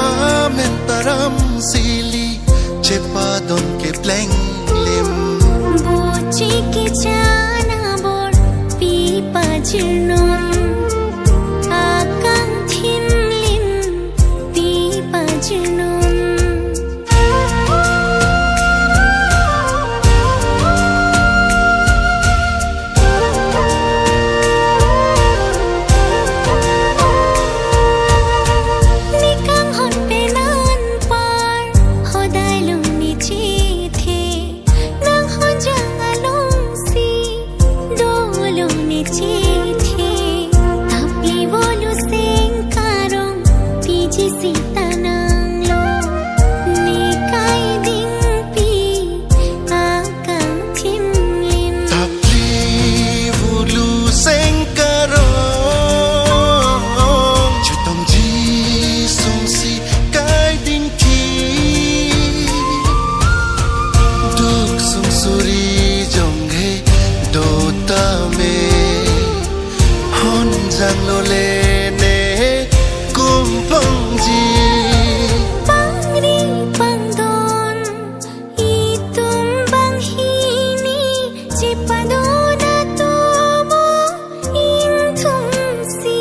amen taram sili cepadon ke pleng lim bochi ke chana bor pipa jirnon akang thim lim pipa jirnon Giang lô lê nê cung phong ji bang ri bang don itum bang hini cipadona tomo in thum si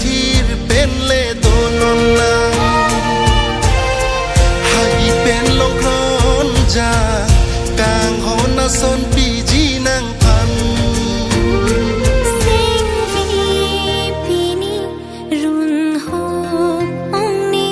Thir pen le donon na hai pen long ron ja kang hon na son pi ji nang pan sing vi pi ni run ho ong ni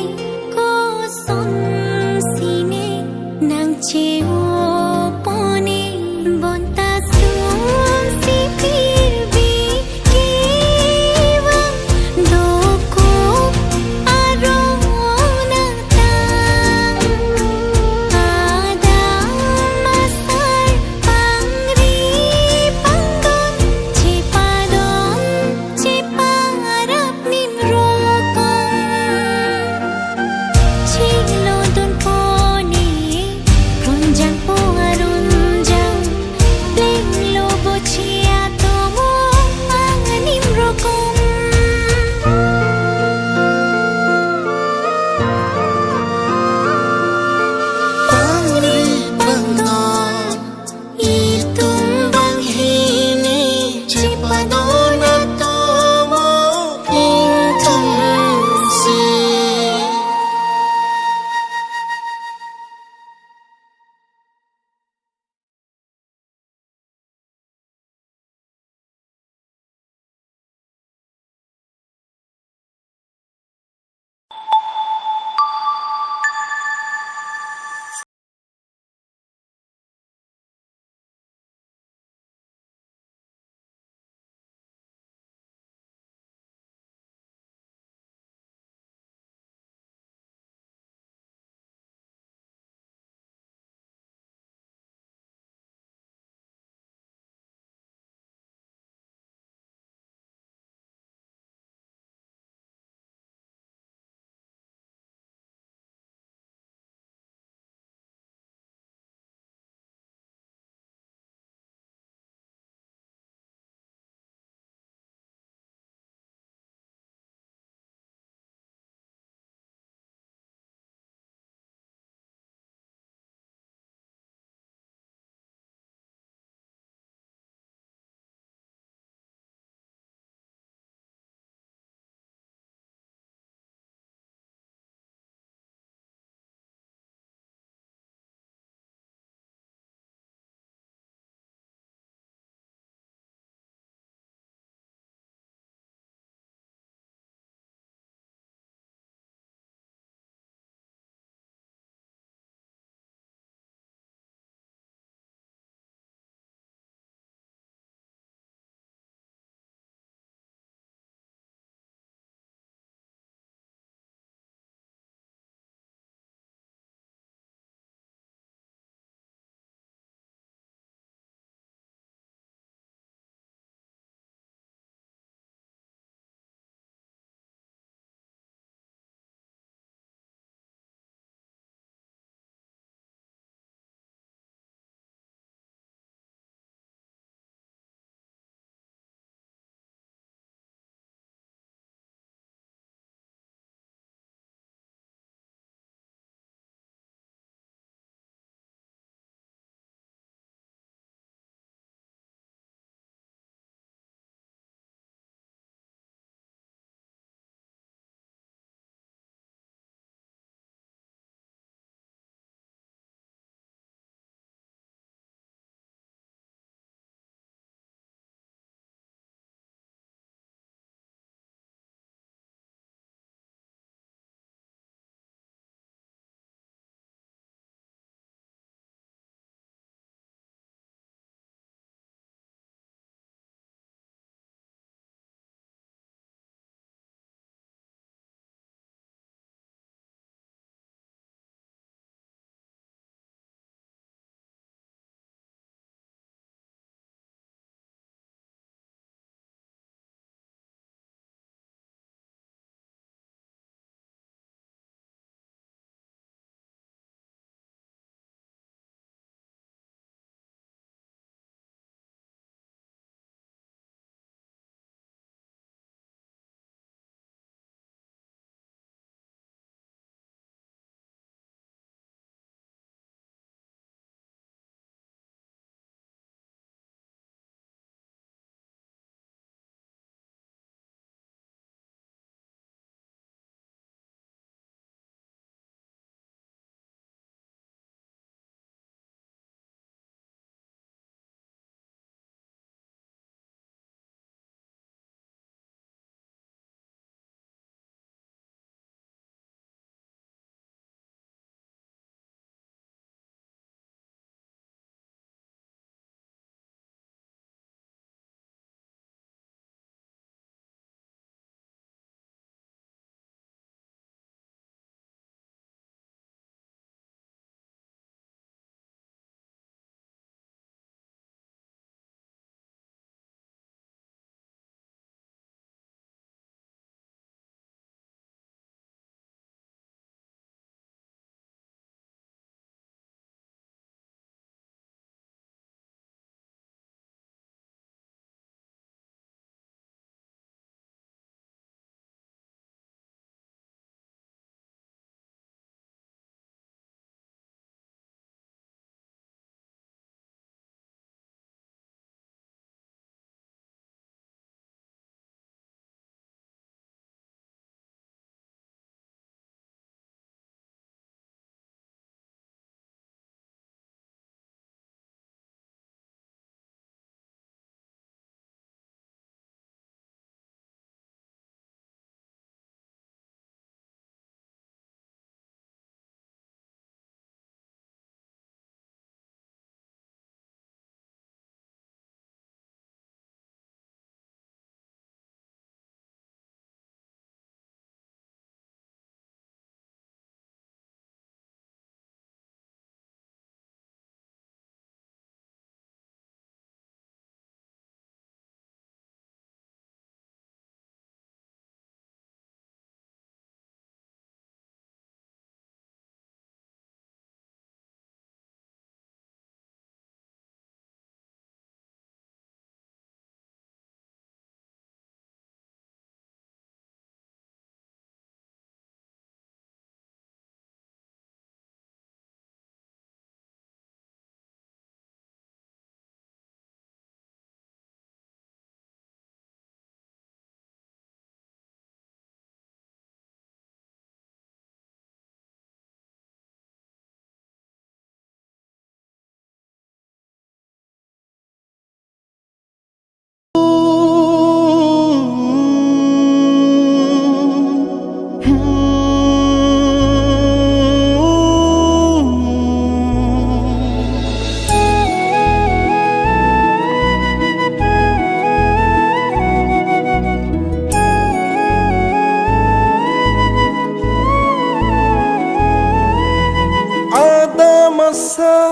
masa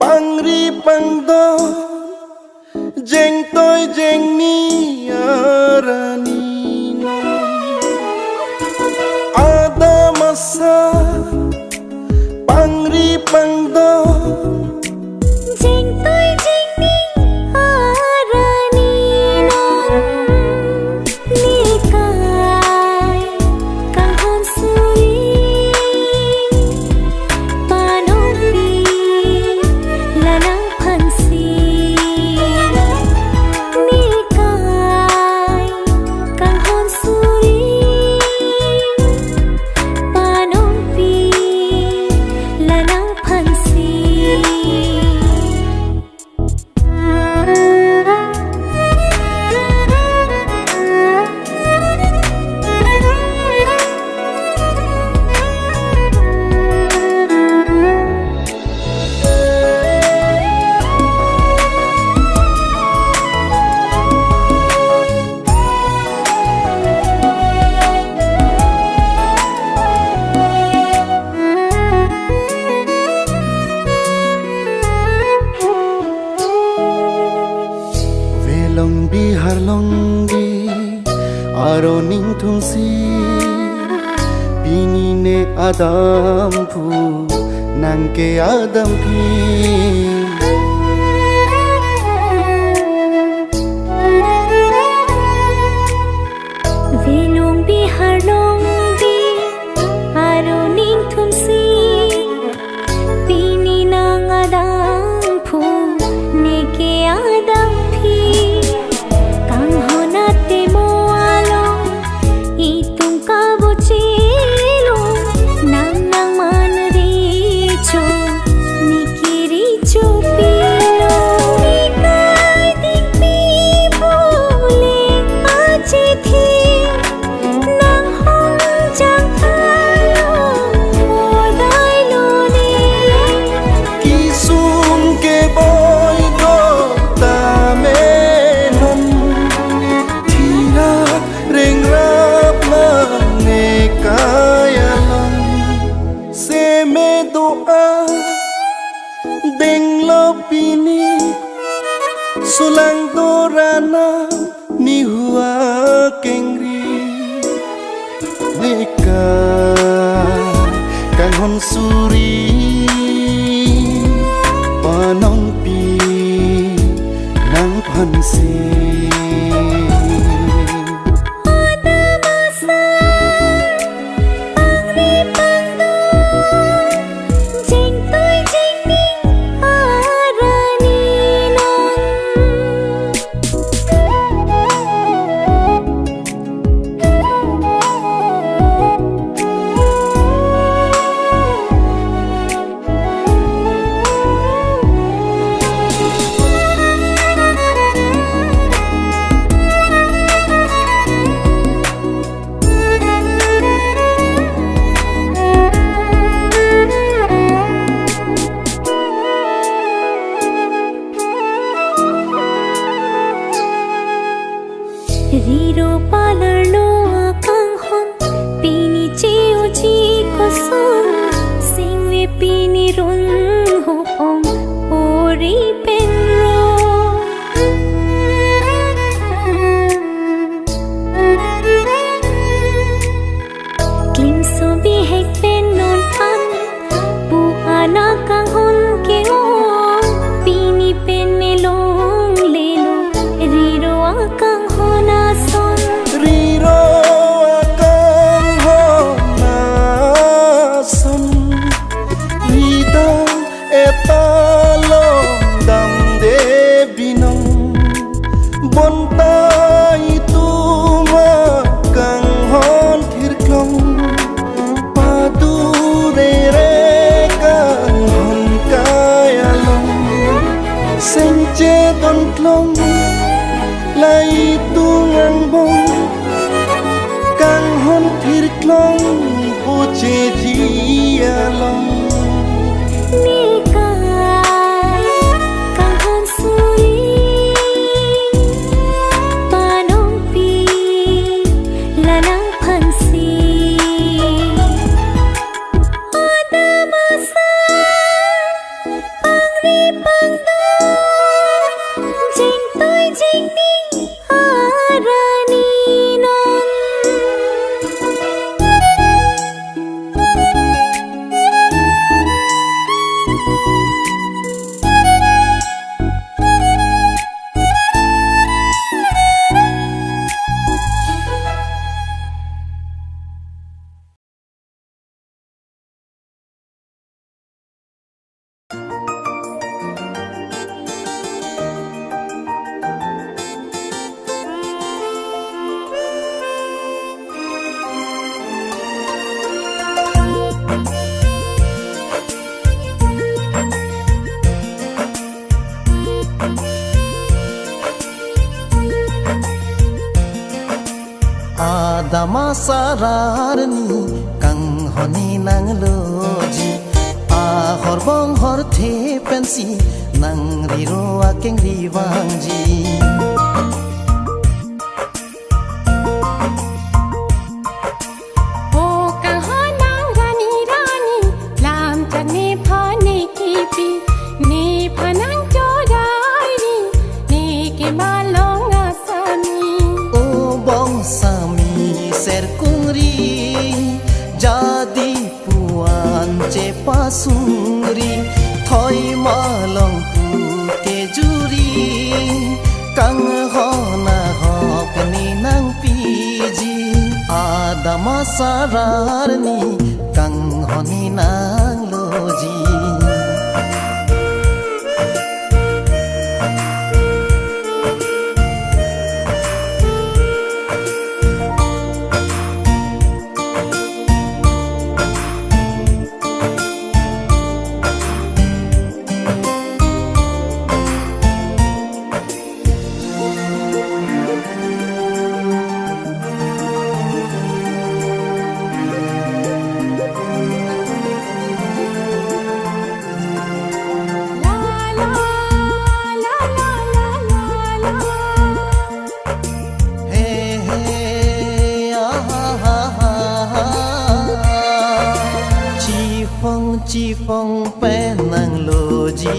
pangri pangdon jeng tôi jeng ni arani ada masa pangri pangdon jeng tôi jeng ni arani nikai kang hon suri panopi lanang phansi nikai kang hon suri panopi lanang phansi Long bihar long bi aro ning thungsi bini ne adam phu nang ke adam phi Velong bihar long bi aro ning thunsi pini nang adam phu neke adam phi kang honate mo along itung ka bochilo nang nang man ri cho nikiri cho pilo nikai ding pi bole ache thi nang hong jang alo dai lo ni kisun ke boy do ta me nom thira reng rap la ne kaya long se me do a deng lo pini sulang do rana ni hua kengri neka kang hon suri panong pi nang phansi ada masa pangri pangdon jeng tôi jeng ning arani Riro palar lo akang hon pini cheo chi ko son singwe pini run ho ong ori pen ro klim so bi hek pen non an bu ana kang hon ke o pini pen me long le lo riro akang hona son riro akang hona son rida etalo dam de binong bonta itu ma kang hon thirklong padu re re kang hon kaya long senche don klong lai tungang bong kang hon thirklong puche dia long nikai kang hon suri panong pi lanang phansi ada masa dama sararni kang honi nang loji a horbong hor the pensi nang riro akeng riwangji jadi puan pasungri thoi malong pu ke juri kang hona hok ni nang piji adama sararni kang honi nang loji chi phong pe nang loji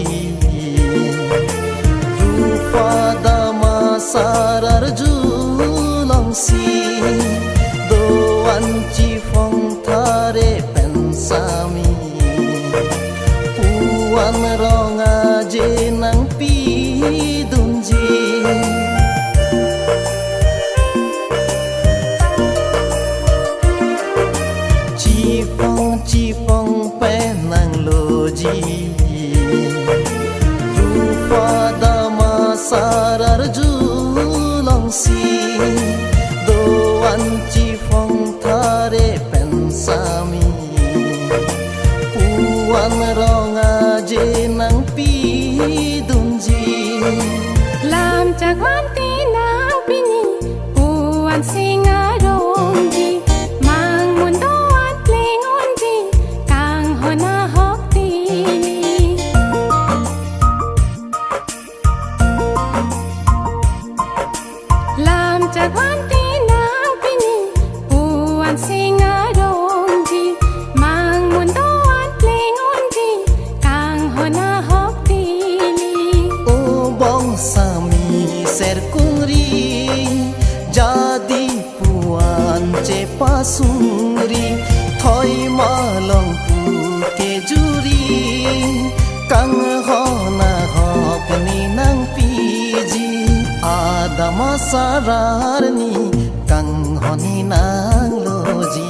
rupa dama sarar julong si doan chi phong thare pensami puan ronga je nang pi dunji chi phong pe nang loji rupa dama sarar julong si doan chi phong thare pensami puan ronga je nang pi dunji lam chakwan ti nang pini puan singarong ji mang mun do chakwan ti nang pini puan singarong ji mang mun do at lengon ji kang hona hok ti o bong sami ser kungri jadi puan pasungri thoi malong pu ke juri kang hona hok ni nang piji adama sararni kang honi nang loji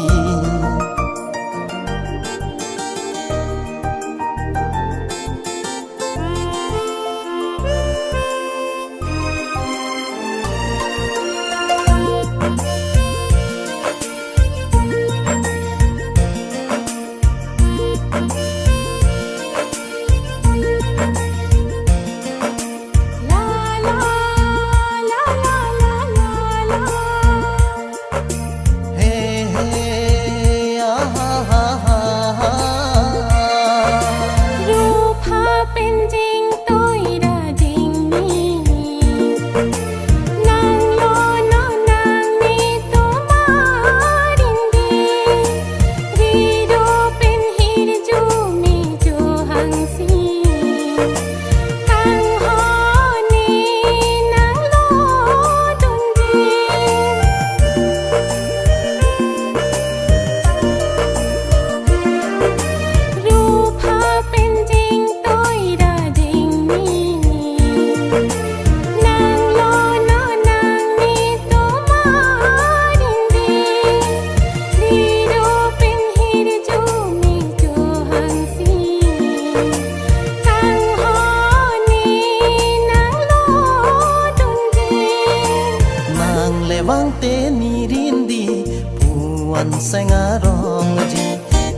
puan sengarong ji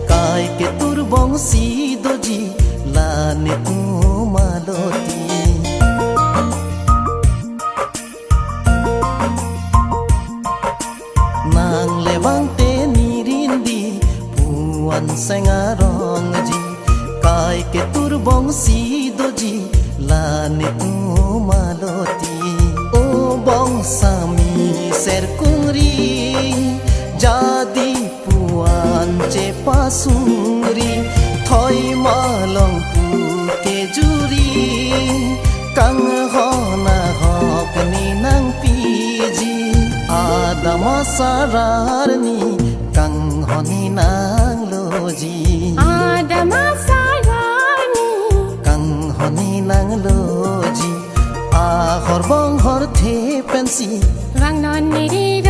kai ke turbong si doji la ne tu maloti nang le puan sengarong ji kai ke tur bongsi doji lane tu maloti o bong sami ser kungri jadi puan ce pasuri thoi malong pu ke juri kang hona hok ni nang piji adama sararni kang honi nang loji Adama sarani kang honi nang loji a horbong hor the pensi Wang non niri